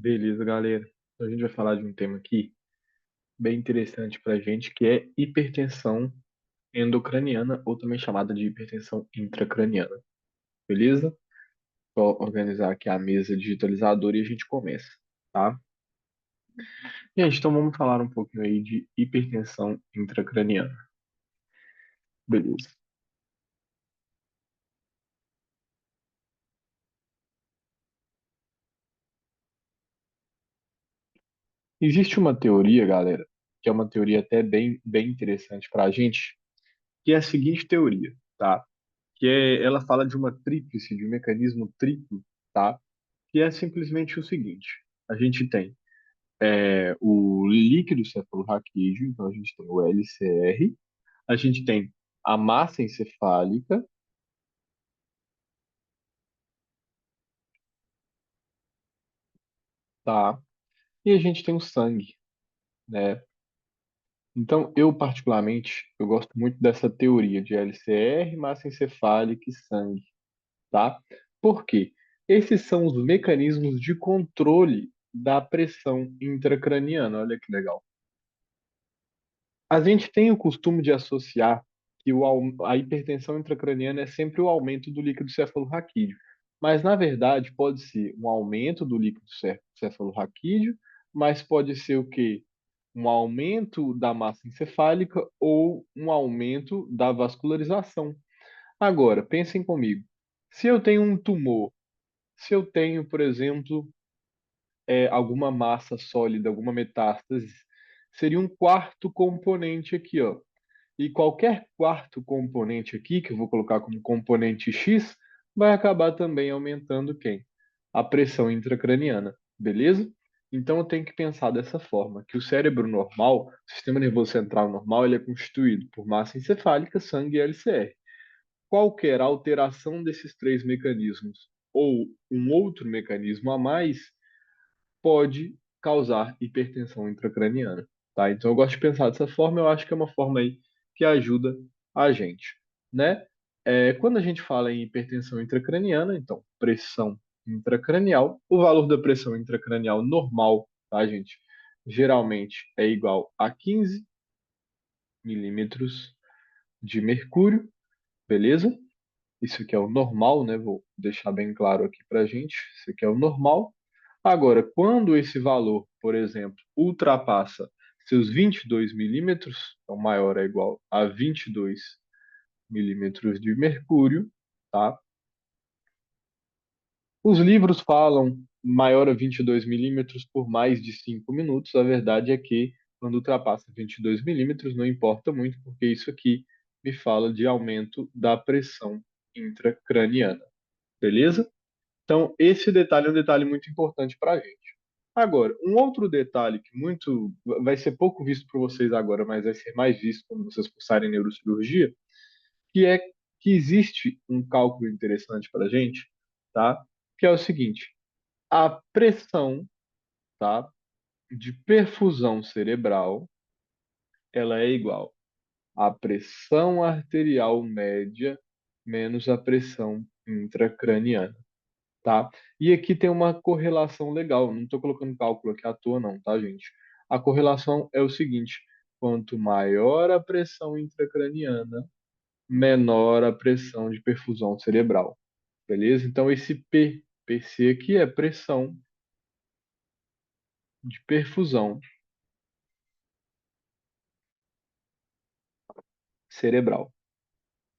Beleza, galera. A gente vai falar de um tema aqui bem interessante para a gente, que é hipertensão endocraniana, ou também chamada de hipertensão intracraniana. Beleza? Vou organizar aqui a mesa digitalizadora e a gente começa, tá? Gente, então vamos falar um pouquinho aí de hipertensão intracraniana. Beleza. Existe uma teoria, galera, que é uma teoria até bem interessante para a gente, que é a seguinte teoria, tá? Ela fala de uma tríplice, de um mecanismo triplo, tá? Que é simplesmente o seguinte: a gente tem o líquido cefalorraquídeo, então a gente tem o LCR, a gente tem a massa encefálica, tá? E a gente tem o sangue, né? Então, eu particularmente, eu gosto muito dessa teoria de LCR, massa encefálica e sangue, tá? Por quê? Esses são os mecanismos de controle da pressão intracraniana. Olha que legal. A gente tem o costume de associar que a hipertensão intracraniana é sempre o aumento do líquido cefalorraquídeo. Mas, na verdade, pode ser um aumento do líquido cefalorraquídeo, mas pode ser o quê? Um aumento da massa encefálica ou um aumento da vascularização. Agora, pensem comigo. Se eu tenho um tumor, se eu tenho, por exemplo, alguma massa sólida, alguma metástase, seria um quarto componente aqui, ó. E qualquer quarto componente aqui, que eu vou colocar como componente X, vai acabar também aumentando quem? A pressão intracraniana, beleza? Então eu tenho que pensar dessa forma, que o cérebro normal, o sistema nervoso central normal, ele é constituído por massa encefálica, sangue e LCR. Qualquer alteração desses três mecanismos ou um outro mecanismo a mais pode causar hipertensão intracraniana, tá? Então eu gosto de pensar dessa forma, eu acho que é uma forma aí que ajuda a gente, né? Quando a gente fala em hipertensão intracraniana, então pressão intracranial, o valor da pressão intracranial normal, tá, gente? Geralmente é igual a 15 milímetros de mercúrio, beleza? Isso aqui é o normal, né? Vou deixar bem claro aqui pra gente. Isso aqui é o normal. Agora, quando esse valor, por exemplo, ultrapassa seus 22 milímetros, então maior ou igual a 22 milímetros de mercúrio, tá? Os livros falam maior a 22 milímetros por mais de 5 minutos. A verdade é que quando ultrapassa 22 milímetros, não importa muito, porque isso aqui me fala de aumento da pressão intracraniana, beleza? Então, esse detalhe é um detalhe muito importante para a gente. Agora, um outro detalhe que muito vai ser pouco visto por vocês agora, mas vai ser mais visto quando vocês cursarem neurocirurgia, que é que existe um cálculo interessante para a gente, tá? Que é o seguinte: a pressão, tá, de perfusão cerebral, ela é igual à pressão arterial média menos a pressão intracraniana. Tá? E aqui tem uma correlação legal. Não estou colocando cálculo aqui à toa, não, tá, gente? A correlação é o seguinte: quanto maior a pressão intracraniana, menor a pressão de perfusão cerebral. Beleza? Então, esse PC aqui é pressão de perfusão cerebral,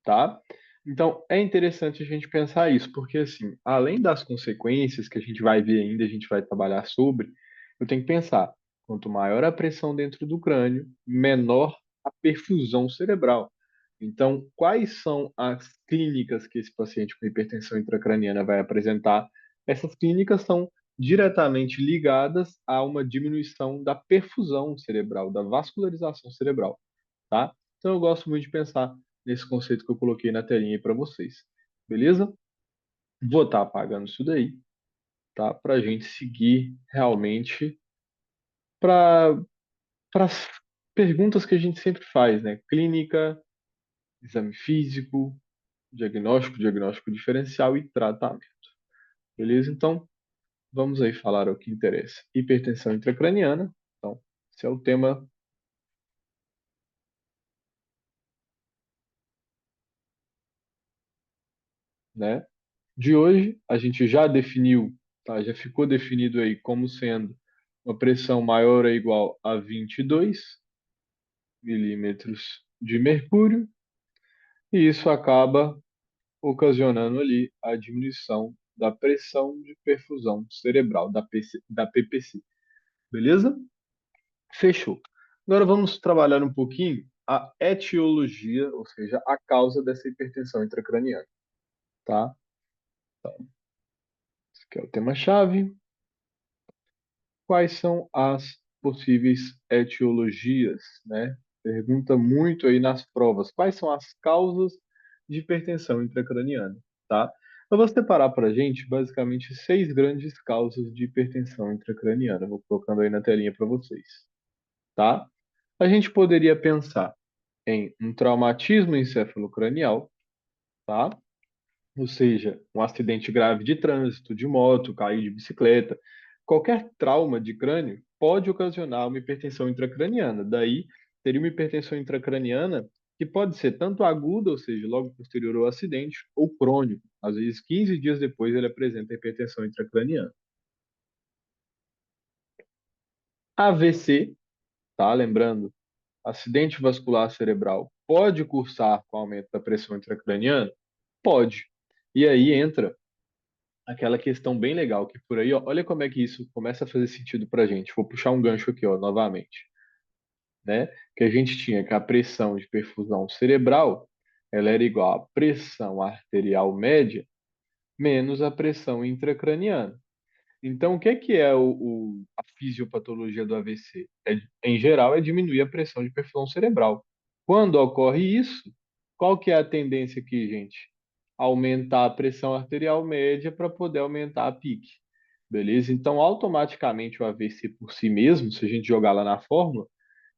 tá? Então, é interessante a gente pensar isso, porque, assim, além das consequências que a gente vai ver ainda, a gente vai trabalhar sobre, eu tenho que pensar, quanto maior a pressão dentro do crânio, menor a perfusão cerebral. Então, quais são as clínicas que esse paciente com hipertensão intracraniana vai apresentar? Essas clínicas são diretamente ligadas a uma diminuição da perfusão cerebral, da vascularização cerebral, tá? Então, eu gosto muito de pensar nesse conceito que eu coloquei na telinha aí para vocês. Beleza? Vou estar apagando isso daí, tá? Para a gente seguir realmente para as perguntas que a gente sempre faz, né? Clínica, exame físico, diagnóstico, diagnóstico diferencial e tratamento. Beleza? Então, vamos aí falar o que interessa. Hipertensão intracraniana. Então, esse é o tema, né, de hoje. A gente já definiu, tá? Já ficou definido aí como sendo uma pressão maior ou igual a 22 milímetros de mercúrio, e isso acaba ocasionando ali a diminuição da pressão de perfusão cerebral, da PPC. Beleza? Fechou. Agora vamos trabalhar um pouquinho a etiologia, ou seja, a causa dessa hipertensão intracraniana, tá? Esse aqui é o tema-chave. Quais são as possíveis etiologias, né? Pergunta muito aí nas provas. Quais são as causas de hipertensão intracraniana, tá? Eu vou separar para a gente, basicamente, seis grandes causas de hipertensão intracraniana. Vou colocando aí na telinha para vocês, tá? A gente poderia pensar em um traumatismo encefalocranial, tá? Ou seja, um acidente grave de trânsito, de moto, cair de bicicleta, qualquer trauma de crânio pode ocasionar uma hipertensão intracraniana. Daí, teria uma hipertensão intracraniana que pode ser tanto aguda, ou seja, logo posterior ao acidente, ou crônico. Às vezes, 15 dias depois, ele apresenta hipertensão intracraniana. AVC, tá? Lembrando, acidente vascular cerebral pode cursar com aumento da pressão intracraniana? Pode. E aí entra aquela questão bem legal, que por aí, ó, olha como é que isso começa a fazer sentido pra gente. Vou puxar um gancho aqui, ó, novamente, né? Que a gente tinha que a pressão de perfusão cerebral, ela era igual à pressão arterial média menos a pressão intracraniana. Então, o que é a fisiopatologia do AVC? Em geral, é diminuir a pressão de perfusão cerebral. Quando ocorre isso, qual que é a tendência aqui, gente? Aumentar a pressão arterial média para poder aumentar a pique. Beleza? Então, automaticamente o AVC por si mesmo, se a gente jogar lá na fórmula,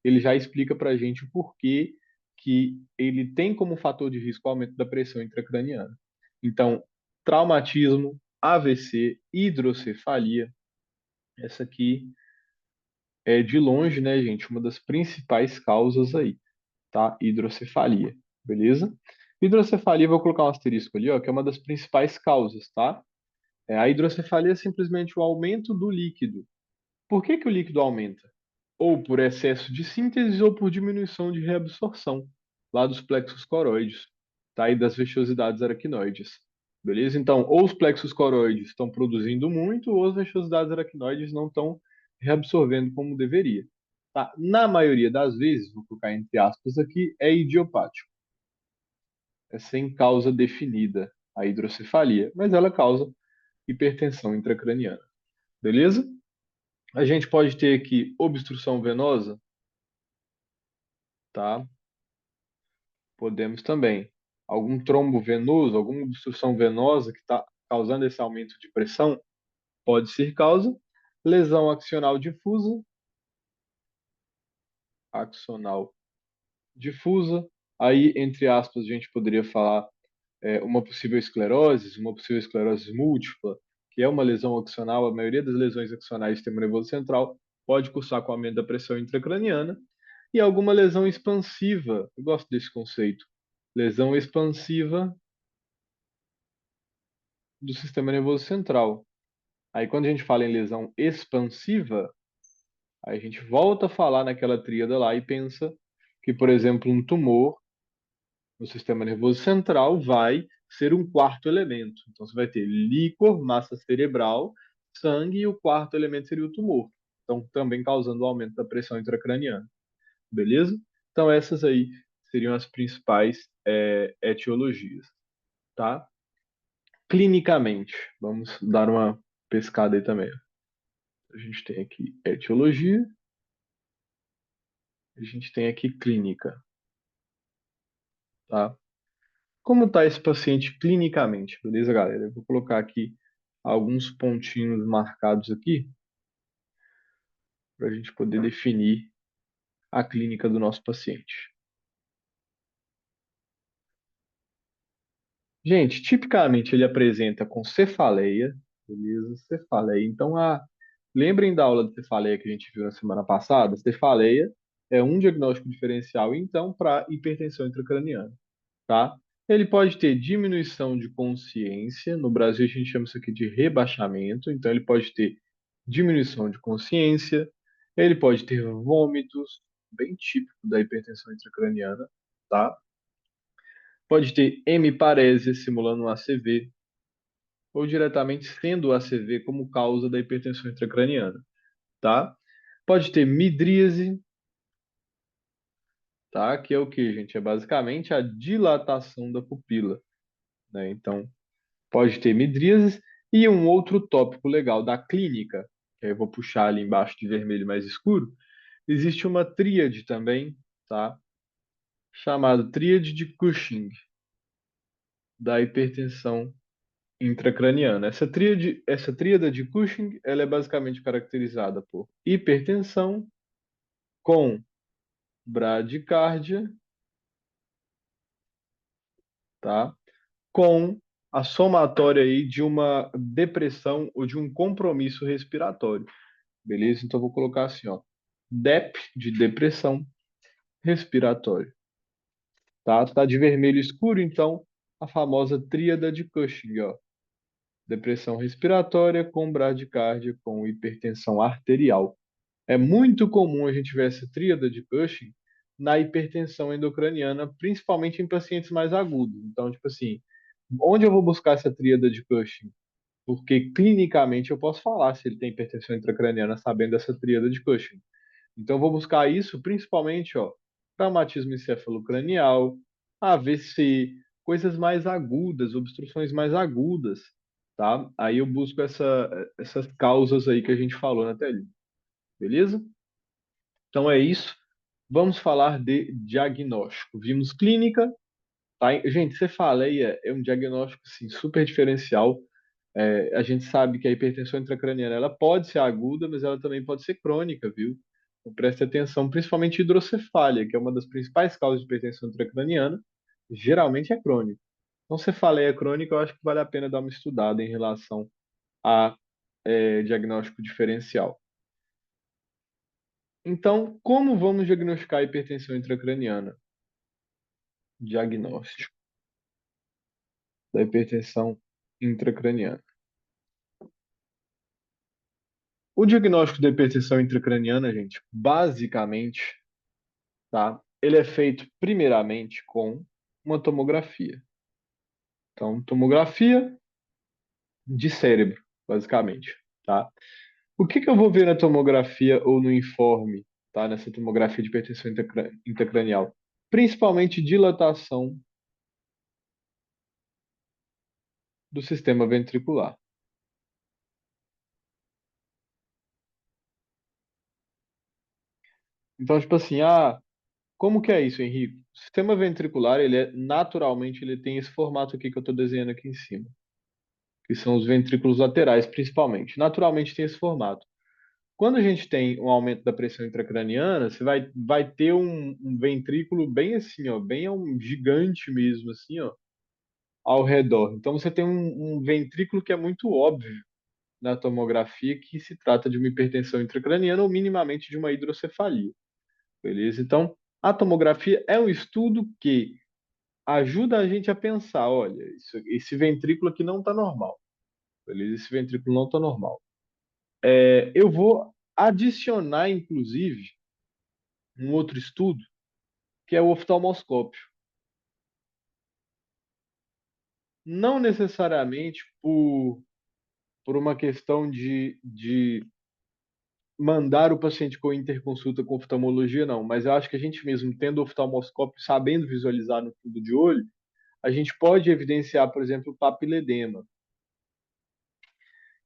ele já explica para a gente o porquê que ele tem como fator de risco o aumento da pressão intracraniana. Então, traumatismo, AVC, hidrocefalia, essa aqui é de longe, né, gente, uma das principais causas aí, tá? Hidrocefalia, beleza? Hidrocefalia, vou colocar um asterisco ali, ó, que é uma das principais causas, tá? A hidrocefalia é simplesmente o aumento do líquido. Por que que o líquido aumenta? Ou por excesso de síntese ou por diminuição de reabsorção, lá dos plexos coroides, tá? E das vechosidades aracnoides. Beleza? Então, ou os plexos coroides estão produzindo muito, ou as vechosidades aracnoides não estão reabsorvendo como deveria. Tá? Na maioria das vezes, vou colocar entre aspas aqui, é idiopático. É sem causa definida a hidrocefalia, mas ela causa hipertensão intracraniana. Beleza? A gente pode ter aqui obstrução venosa, tá? Podemos também. Algum trombo venoso, alguma obstrução venosa que está causando esse aumento de pressão, pode ser causa. Lesão axonal difusa, axonal difusa. Aí, entre aspas, a gente poderia falar uma possível esclerose múltipla, que é uma lesão axonal. A maioria das lesões axonais do sistema nervoso central pode cursar com aumento da pressão intracraniana. E alguma lesão expansiva, eu gosto desse conceito. Lesão expansiva do sistema nervoso central. Aí, quando a gente fala em lesão expansiva, aí a gente volta a falar naquela tríada lá e pensa que, por exemplo, um tumor no sistema nervoso central vai ser um quarto elemento. Então, você vai ter líquor, massa cerebral, sangue e o quarto elemento seria o tumor. Então, também causando o aumento da pressão intracraniana. Beleza? Então, essas aí seriam as principais etiologias, tá? Clinicamente, vamos dar uma pescada aí também. A gente tem aqui etiologia, a gente tem aqui clínica, tá? Como está esse paciente clinicamente? Beleza, galera? Eu vou colocar aqui alguns pontinhos marcados aqui para a gente poder definir a clínica do nosso paciente. Gente, tipicamente ele apresenta com cefaleia, Beleza, cefaleia. Então, lembrem da aula de cefaleia que a gente viu na semana passada? Cefaleia é um diagnóstico diferencial, então, para hipertensão intracraniana, tá? Ele pode ter diminuição de consciência, no Brasil a gente chama isso aqui de rebaixamento, então ele pode ter diminuição de consciência, ele pode ter vômitos, bem típico da hipertensão intracraniana, tá? Pode ter hemiparesia, simulando um ACV, ou diretamente sendo o ACV como causa da hipertensão intracraniana, tá? Pode ter midríase, tá? Que é o que, gente? É basicamente a dilatação da pupila, né? Então, pode ter midríase e um outro tópico legal da clínica, que aí eu vou puxar ali embaixo de vermelho mais escuro, existe uma tríade também, tá? Chamada tríade de Cushing, da hipertensão intracraniana. Essa tríade de Cushing, ela é basicamente caracterizada por hipertensão com bradicardia, tá? Com a somatória aí de uma depressão ou de um compromisso respiratório, beleza? Então eu vou colocar assim, ó, DEP de depressão respiratória, tá? Tá de vermelho escuro, então a famosa tríada de Cushing, ó, depressão respiratória com bradicardia com hipertensão arterial. É muito comum a gente ver essa tríada de Cushing na hipertensão endocraniana, principalmente em pacientes mais agudos. Então, tipo assim, onde eu vou buscar essa tríada de Cushing? Porque clinicamente eu posso falar se ele tem hipertensão intracraniana sabendo dessa tríada de Cushing. Então, eu vou buscar isso principalmente, ó, traumatismo encefalocranial, AVC, coisas mais agudas, obstruções mais agudas, tá? Aí eu busco essas causas aí que a gente falou na telinha, beleza? Então é isso. Vamos falar de diagnóstico. Vimos clínica, tá? Gente, cefaleia é um diagnóstico assim, super diferencial. A gente sabe que a hipertensão intracraniana ela pode ser aguda, mas ela também pode ser crônica, viu? Então, preste atenção, principalmente hidrocefalia, que é uma das principais causas de hipertensão intracraniana, geralmente é crônica. Então, cefaleia crônica, eu acho que vale a pena dar uma estudada em relação a diagnóstico diferencial. Então, como vamos diagnosticar a hipertensão intracraniana? Diagnóstico da hipertensão intracraniana. O diagnóstico da hipertensão intracraniana, gente, basicamente, tá? Ele é feito primeiramente com uma tomografia. Então, tomografia de cérebro, basicamente, tá? O que que eu vou ver na tomografia ou no informe, tá? Nessa tomografia de hipertensão intracranial? Principalmente dilatação do sistema ventricular. Então, tipo assim, como que é isso, Henrique? O sistema ventricular, ele é naturalmente, ele tem esse formato aqui que eu estou desenhando aqui em cima, que são os ventrículos laterais, principalmente. Naturalmente tem esse formato. Quando a gente tem um aumento da pressão intracraniana, você vai ter um ventrículo bem assim, ó, bem um gigante mesmo, assim, ó, ao redor. Então você tem um ventrículo que é muito óbvio na tomografia que se trata de uma hipertensão intracraniana ou minimamente de uma hidrocefalia, beleza? Então, a tomografia é um estudo que ajuda a gente a pensar, olha, esse ventrículo aqui não está normal, beleza? Esse ventrículo não está normal. Eu vou adicionar, inclusive, um outro estudo, que é o oftalmoscópio. Não necessariamente por uma questão de mandar o paciente com interconsulta com oftalmologia, não, mas eu acho que a gente mesmo, tendo oftalmoscópio, sabendo visualizar no fundo de olho, a gente pode evidenciar, por exemplo, o papiledema,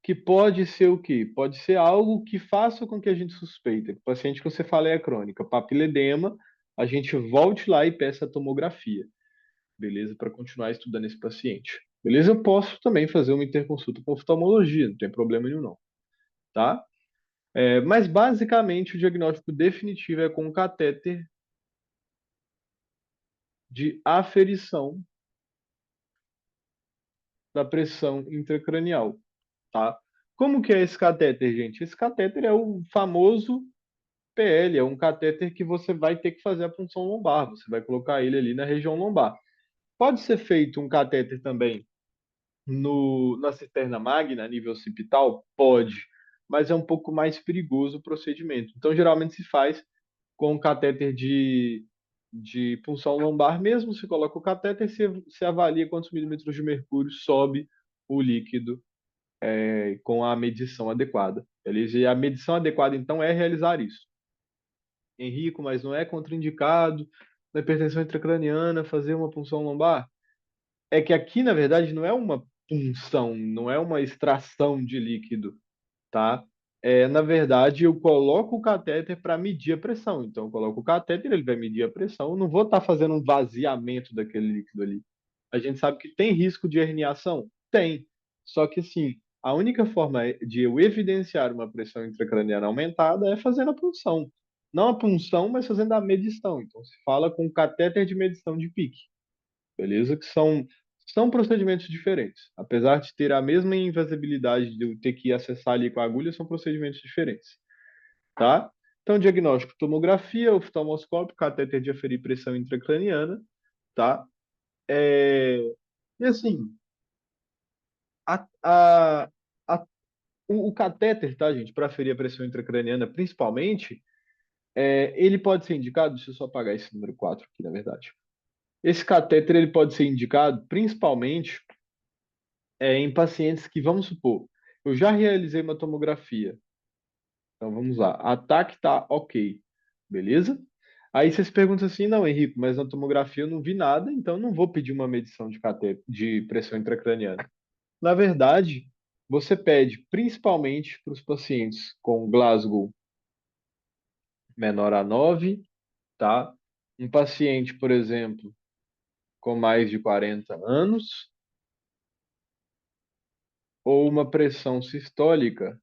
que pode ser o quê? Pode ser algo que faça com que a gente suspeita. O paciente que você fala é crônica, papiledema, a gente volte lá e peça a tomografia, beleza? Para continuar estudando esse paciente. Beleza? Eu posso também fazer uma interconsulta com oftalmologia, não tem problema nenhum, não, tá? Mas basicamente o diagnóstico definitivo é com um catéter de aferição da pressão intracranial. tá? Como que é esse catéter, gente? Esse catéter é o famoso PL, é um catéter que você vai ter que fazer a punção lombar, você vai colocar ele ali na região lombar. Pode ser feito um catéter também na cisterna magna, a nível occipital? Pode, mas é um pouco mais perigoso o procedimento. Então, geralmente se faz com um catéter de punção lombar mesmo, se coloca o catéter, se avalia quantos milímetros de mercúrio sobe o líquido com a medição adequada. Beleza? E a medição adequada, então, é realizar isso. Henrico, mas não é contraindicado na hipertensão intracraniana fazer uma punção lombar? É que aqui, na verdade, não é uma punção, não é uma extração de líquido, tá? Na verdade, eu coloco o catéter para medir a pressão. Então, eu coloco o catéter, ele vai medir a pressão. Eu não vou estar fazendo um vaziamento daquele líquido ali. A gente sabe que tem risco de herniação? Tem. Só que, assim, a única forma de eu evidenciar uma pressão intracraniana aumentada é fazendo a punção. Não a punção, mas fazendo a medição. Então, se fala com catéter de medição de pique, beleza? Que são procedimentos diferentes. Apesar de ter a mesma invasibilidade de eu ter que acessar ali com a agulha, são procedimentos diferentes, tá? Então, diagnóstico, tomografia, oftalmoscópio, catéter de aferir pressão intracraniana, tá? É, E assim, a, a, a- o catéter, tá, gente, para aferir a pressão intracraniana, principalmente, ele pode ser indicado, deixa eu só apagar esse número 4 aqui, na verdade. Esse catéter ele pode ser indicado principalmente em pacientes que, vamos supor, eu já realizei uma tomografia. Então vamos lá. A TAC tá ok, beleza? Aí vocês perguntam assim, não, Henrique, mas na tomografia eu não vi nada, então eu não vou pedir uma medição de pressão intracraniana. Na verdade, você pede principalmente para os pacientes com Glasgow menor a 9, tá? Um paciente, por exemplo, com mais de 40 anos, ou uma pressão sistólica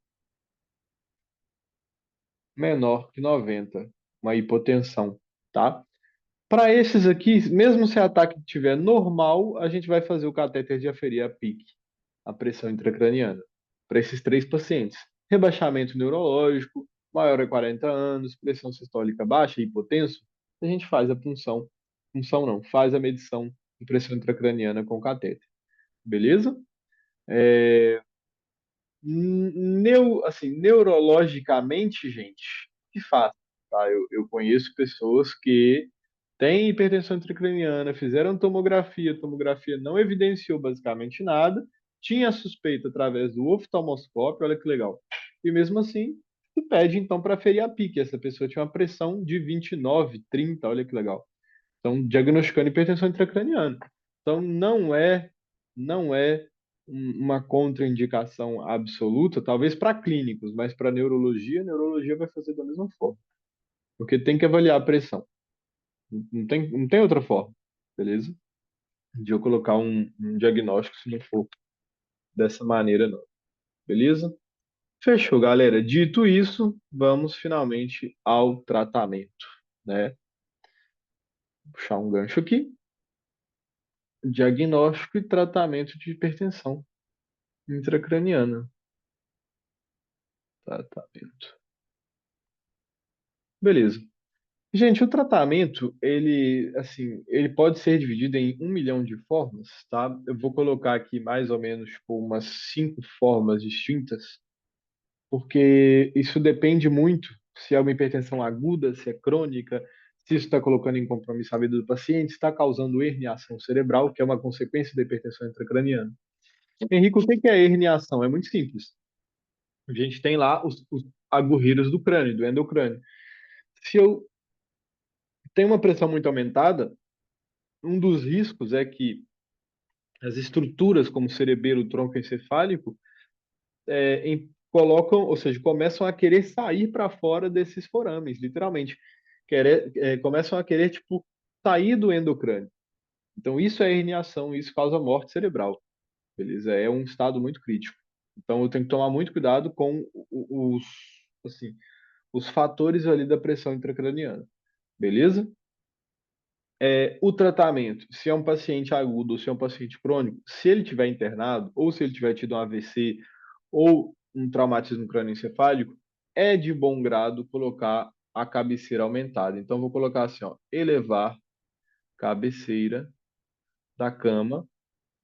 menor que 90, uma hipotensão, tá? Para esses aqui, mesmo se a ataque estiver normal, a gente vai fazer o catéter de aferir a PIC, a pressão intracraniana, para esses três pacientes. Rebaixamento neurológico, maior de 40 anos, pressão sistólica baixa, hipotenso, a gente faz a punção, punção não, faz a medição de pressão intracraniana com catéter, beleza? É, assim, neurologicamente, gente, que fácil, tá? Eu conheço pessoas que têm hipertensão intracraniana, fizeram tomografia, a tomografia não evidenciou basicamente nada, tinha suspeita através do oftalmoscópio, olha que legal. E mesmo assim, se pede então para aferir a PIC. Essa pessoa tinha uma pressão de 29, 30, olha que legal. Então, diagnosticando hipertensão intracraniana. Então, não é uma contraindicação absoluta, talvez para clínicos, mas para neurologia, a neurologia vai fazer da mesma forma. Porque tem que avaliar a pressão. Não tem outra forma, beleza? De eu colocar um diagnóstico se não for dessa maneira, não. Beleza? Fechou, galera. Dito isso, vamos finalmente ao tratamento, né? Vou puxar um gancho aqui. Diagnóstico e tratamento de hipertensão intracraniana. Tratamento. Beleza. Gente, o tratamento, ele pode ser dividido em 1 milhão de formas, tá? Eu vou colocar aqui mais ou menos tipo, umas 5 formas distintas, porque isso depende muito se é uma hipertensão aguda, se é crônica, se isso está colocando em compromisso a vida do paciente, se está causando herniação cerebral, que é uma consequência da hipertensão intracraniana. Henrique, o que é herniação? É muito simples. A gente tem lá os agorreiros do crânio, do endocrânio. Se eu tenho uma pressão muito aumentada, um dos riscos é que as estruturas, como o cerebelo, o tronco encefálico, colocam, ou seja, começam a querer sair para fora desses forames, literalmente. Começam a querer, tipo, sair do endocrânio. Então, isso é herniação, isso causa morte cerebral, beleza? É um estado muito crítico. Então, eu tenho que tomar muito cuidado com assim, os fatores ali da pressão intracraniana, beleza? O tratamento, se é um paciente agudo ou se é um paciente crônico, se ele tiver internado ou se ele tiver tido um AVC ou um traumatismo crânioencefálico, é de bom grado colocar a cabeceira aumentada. Então, vou colocar assim, ó, elevar cabeceira da cama,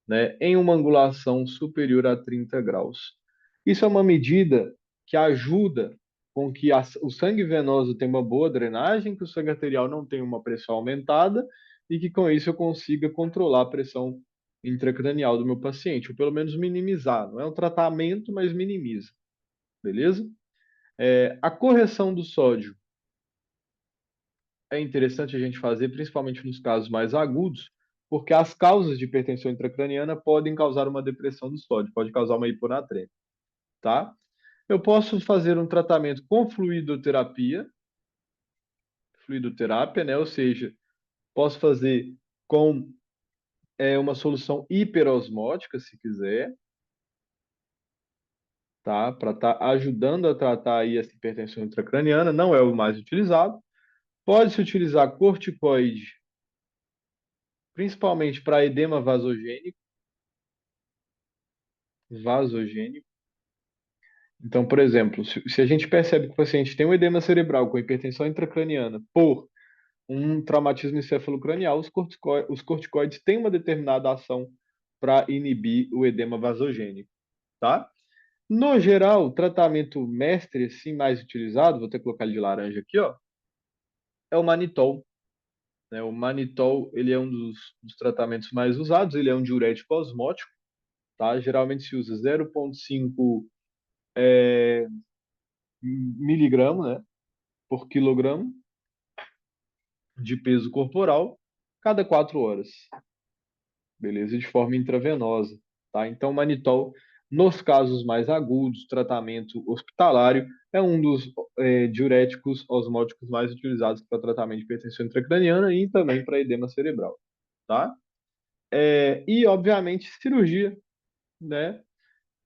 né, em uma angulação superior a 30 graus. Isso é uma medida que ajuda com que o sangue venoso tenha uma boa drenagem, que o sangue arterial não tenha uma pressão aumentada e que com isso eu consiga controlar a pressão intracranial do meu paciente, ou pelo menos minimizar. Não é um tratamento, mas minimiza, beleza? A correção do sódio é interessante a gente fazer, principalmente nos casos mais agudos, porque as causas de hipertensão intracraniana podem causar uma depressão do sódio, pode causar uma hiponatremia, tá? Eu posso fazer um tratamento com fluidoterapia, né? Ou seja, posso fazer com uma solução hiperosmótica, se quiser, tá? Para estar ajudando a tratar aí essa hipertensão intracraniana, não é o mais utilizado. Pode-se utilizar corticoide, principalmente para edema vasogênico. Então, por exemplo, se a gente percebe que o paciente tem um edema cerebral com hipertensão intracraniana por um traumatismo encefalocranial, os corticoides têm uma determinada ação para inibir o edema vasogênico, tá? No geral, o tratamento mestre, assim, mais utilizado, vou até colocar ele de laranja aqui, ó, é o manitol, né? O manitol, ele é um dos tratamentos mais usados, ele é um diurético osmótico, tá? Geralmente se usa 0,5 miligramo, né, por quilograma de peso corporal, cada 4 horas, beleza? De forma intravenosa, tá? Então, manitol, nos casos mais agudos, tratamento hospitalário, é um dos diuréticos osmóticos mais utilizados para tratamento de hipertensão intracraniana e também para edema cerebral, tá? E, obviamente, cirurgia, né?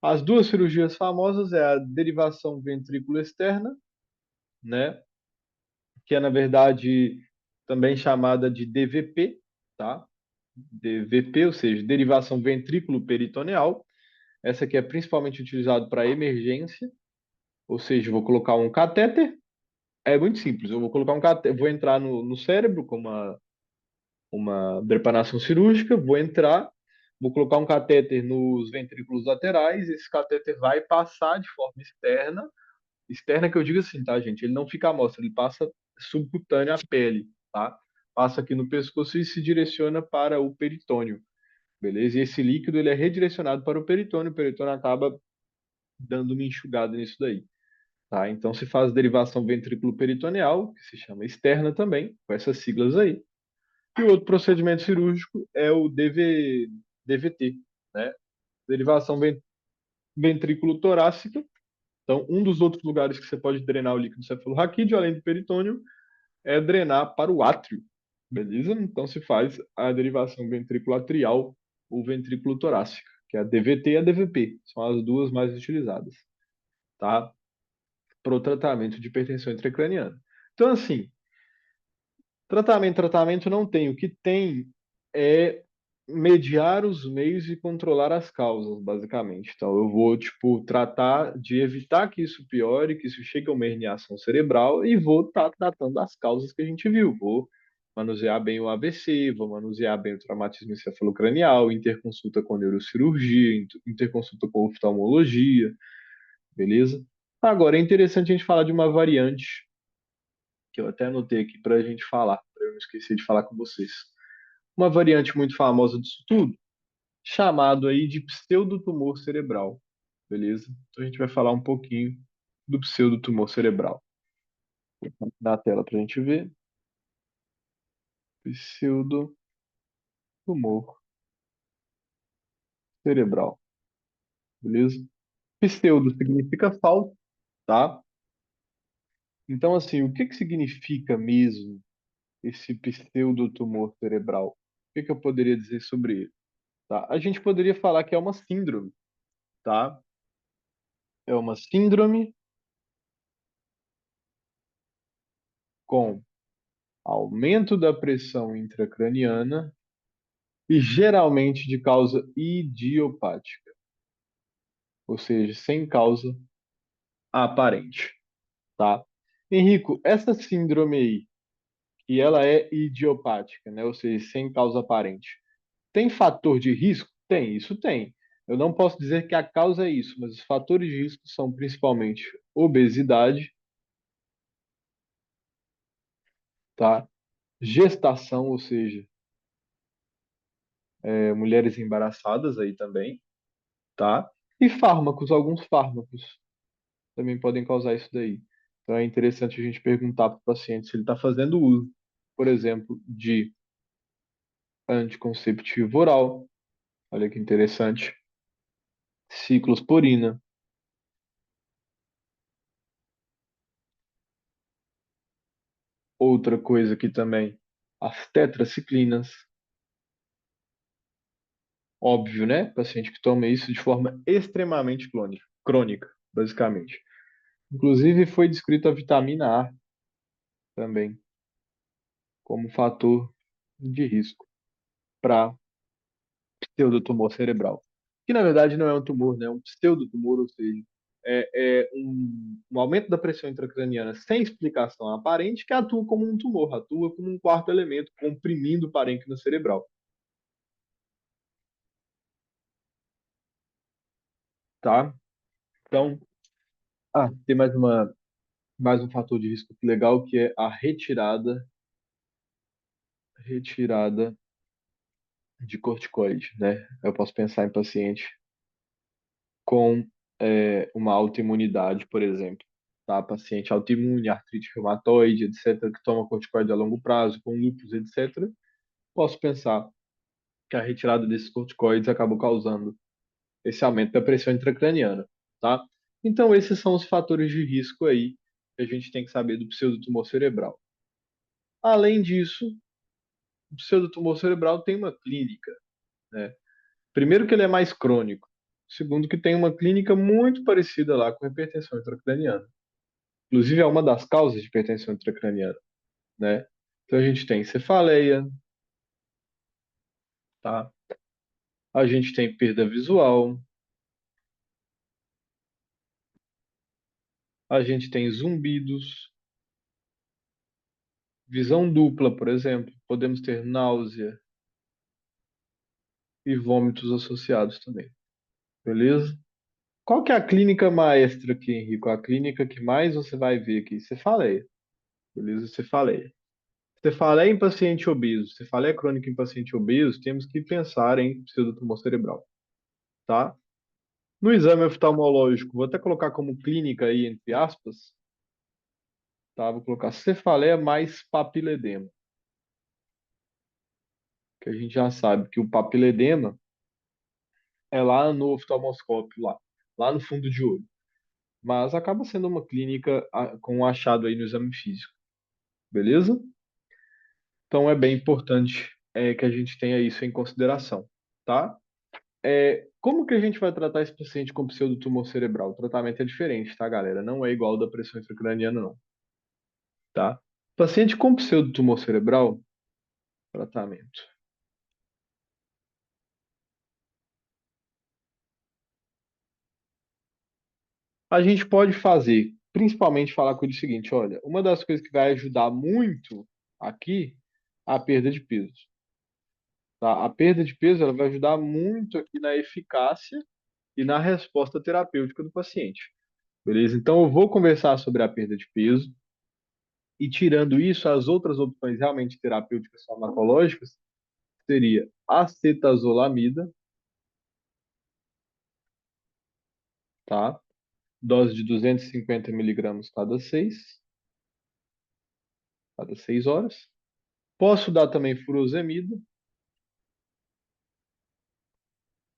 As duas cirurgias famosas é a derivação ventrículo externa, né? Que é, na verdade, também chamada de DVP, tá? DVP, ou seja, derivação ventrículo peritoneal. Essa aqui é principalmente utilizada para emergência, ou seja, vou colocar um catéter. É muito simples, eu vou colocar um catéter, vou entrar no cérebro com uma drepanação cirúrgica, vou entrar, vou colocar um catéter nos ventrículos laterais, esse catéter vai passar de forma externa, externa que eu digo assim, tá, gente? Ele não fica à mostra, ele passa subcutâneo à pele, tá? Passa aqui no pescoço e se direciona para o peritônio, beleza? E esse líquido ele é redirecionado para o peritônio acaba dando uma enxugada nisso daí, tá? Então se faz derivação ventrículo-peritoneal, que se chama externa também, com essas siglas aí. E o outro procedimento cirúrgico é o DVT, né? Derivação ventrículo torácica. Então, um dos outros lugares que você pode drenar o líquido cefalorraquídeo, além do peritônio, é drenar para o átrio, beleza? Então se faz a derivação ventrículo atrial ou ventrículo torácica, que é a DVT e a DVP, são as duas mais utilizadas, tá? Para o tratamento de hipertensão intracraniana. Então, assim, tratamento não tem. O que tem é mediar os meios e controlar as causas, basicamente. Então, eu vou, tipo, tratar de evitar que isso piore, que isso chegue a uma herniação cerebral e vou estar tratando as causas que a gente viu. Vou manusear bem o AVC, vou manusear bem o traumatismo encefalocranial, interconsulta com neurocirurgia, interconsulta com oftalmologia, beleza? Agora, é interessante a gente falar de uma variante que eu até anotei aqui para a gente falar, para eu não esquecer de falar com vocês. Uma variante muito famosa disso tudo, chamado aí de pseudotumor cerebral, beleza? Então a gente vai falar um pouquinho do pseudotumor cerebral. Na tela para a gente ver. Pseudotumor cerebral, beleza? Pseudo significa falso, tá? Então, assim, o que que significa mesmo esse pseudotumor cerebral? O que que eu poderia dizer sobre ele? Tá? A gente poderia falar que é uma síndrome, tá? É uma síndrome com aumento da pressão intracraniana e geralmente de causa idiopática. ou seja, sem causa aparente, tá? Henrico, essa síndrome aí, que ela é idiopática, né? Ou seja, sem causa aparente, tem fator de risco? Tem, isso tem. Eu não posso dizer que a causa é isso, mas os fatores de risco são principalmente obesidade, tá? Gestação, ou seja, mulheres embaraçadas aí também, tá? E fármacos, alguns fármacos também podem causar isso daí. Então é interessante a gente perguntar para o paciente se ele está fazendo uso, por exemplo, de anticonceptivo oral, olha que interessante, ciclosporina, outra coisa aqui também, as tetraciclinas, óbvio, né? Paciente que toma isso de forma extremamente crônica, basicamente. Inclusive foi descrita a vitamina A também como fator de risco para pseudotumor cerebral. Que na verdade não é um tumor, né? É um pseudotumor, ou seja, um aumento da pressão intracraniana sem explicação aparente que atua como um tumor, atua como um quarto elemento, comprimindo o parênquima cerebral, tá? Então, tem mais um fator de risco legal que é a retirada de corticoide, né? Eu posso pensar em paciente com uma autoimunidade, por exemplo, tá? Paciente autoimune, artrite reumatoide, etc., que toma corticoide a longo prazo, com lúpus, etc., posso pensar que a retirada desses corticoides acabou causando esse aumento da pressão intracraniana, tá? Então, esses são os fatores de risco aí que a gente tem que saber do pseudotumor cerebral. Além disso, o pseudotumor cerebral tem uma clínica, né? Primeiro que ele é mais crônico. Segundo que tem uma clínica muito parecida lá com a hipertensão intracraniana. Inclusive é uma das causas de hipertensão intracraniana, né? Então a gente tem cefaleia, tá? A gente tem perda visual, a gente tem zumbidos, visão dupla, por exemplo. Podemos ter náusea e vômitos associados também, beleza? Qual que é a clínica maestra aqui, Henrico? A clínica que mais você vai ver aqui? Cefaleia, beleza? Cefaleia. Cefaleia em paciente obeso, cefaleia crônica em paciente obeso, temos que pensar em pseudotumor cerebral, tá? No exame oftalmológico, vou até colocar como clínica aí, entre aspas, tá? Vou colocar cefaleia mais papiledema, que a gente já sabe que o papiledema é lá no oftalmoscópio, lá no fundo de olho. Mas acaba sendo uma clínica com um achado aí no exame físico, beleza? Então é bem importante que a gente tenha isso em consideração, tá? Como que a gente vai tratar esse paciente com pseudotumor cerebral? O tratamento é diferente, tá, galera? Não é igual ao da pressão intracraniana, não, tá? Paciente com pseudotumor cerebral, tratamento. A gente pode fazer, principalmente falar com ele o seguinte, olha, uma das coisas que vai ajudar muito aqui é a perda de peso, tá? A perda de peso, ela vai ajudar muito aqui na eficácia e na resposta terapêutica do paciente, beleza? Então eu vou conversar sobre a perda de peso, e tirando isso, as outras opções realmente terapêuticas farmacológicas seria acetazolamida, tá? Dose de 250 miligramas cada 6 horas. Posso dar também furosemida.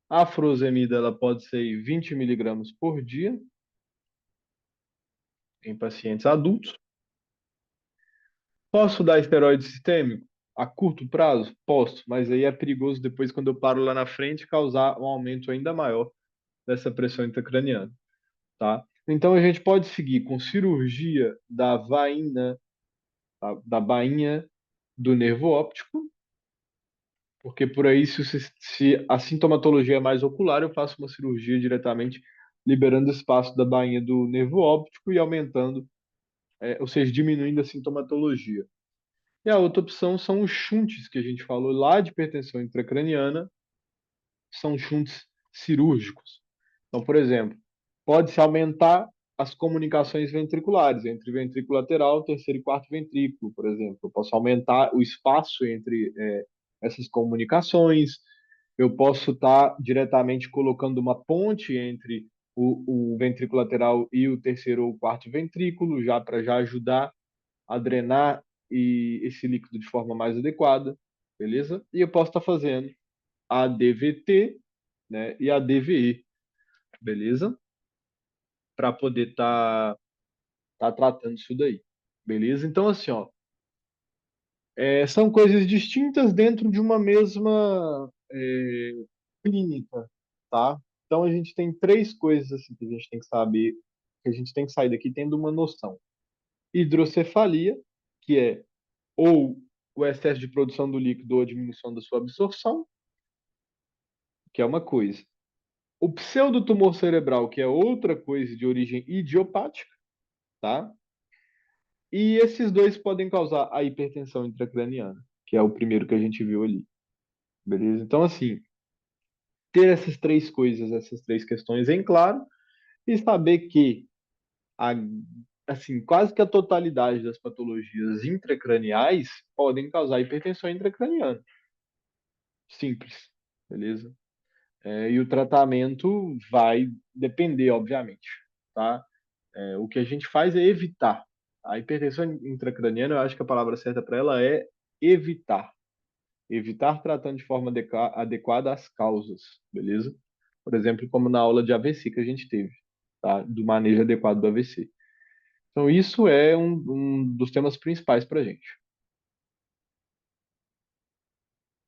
A furosemida ela pode ser 20 miligramas por dia em pacientes adultos. Posso dar esteroide sistêmico a curto prazo? Posso, mas aí é perigoso depois, quando eu paro lá na frente, causar um aumento ainda maior dessa pressão intracraniana, tá? Então a gente pode seguir com cirurgia da bainha do nervo óptico, porque por aí, se a sintomatologia é mais ocular, eu faço uma cirurgia diretamente liberando espaço da bainha do nervo óptico e aumentando, ou seja, diminuindo a sintomatologia. E a outra opção são os shunts que a gente falou lá de hipertensão intracraniana, são shunts cirúrgicos. Então, por exemplo, pode-se aumentar as comunicações ventriculares entre ventrículo lateral, terceiro e quarto ventrículo, por exemplo. Eu posso aumentar o espaço entre essas comunicações. Eu posso estar diretamente colocando uma ponte entre o ventrículo lateral e o terceiro ou quarto ventrículo, já para já ajudar a drenar esse líquido de forma mais adequada, beleza? E eu posso estar fazendo a DVT, né, e a DVE, beleza? Para poder tá tratando isso daí, beleza? Então, assim, ó, são coisas distintas dentro de uma mesma clínica, tá? Então, a gente tem três coisas assim que a gente tem que saber, que a gente tem que sair daqui tendo uma noção. Hidrocefalia, que é ou o excesso de produção do líquido ou a diminuição da sua absorção, que é uma coisa. O pseudotumor cerebral, que é outra coisa de origem idiopática, tá? E esses dois podem causar a hipertensão intracraniana, que é o primeiro que a gente viu ali, beleza? Então, assim, ter essas três coisas, essas três questões em claro e saber que, a, assim, quase que a totalidade das patologias intracraniais podem causar hipertensão intracraniana. Simples, beleza? E o tratamento vai depender, obviamente, tá? O que a gente faz é evitar. A hipertensão intracraniana, eu acho que a palavra certa para ela é evitar. Evitar tratando de forma adequada as causas, beleza? Por exemplo, como na aula de AVC que a gente teve, tá? Do manejo adequado do AVC. Então, isso é um dos temas principais para a gente.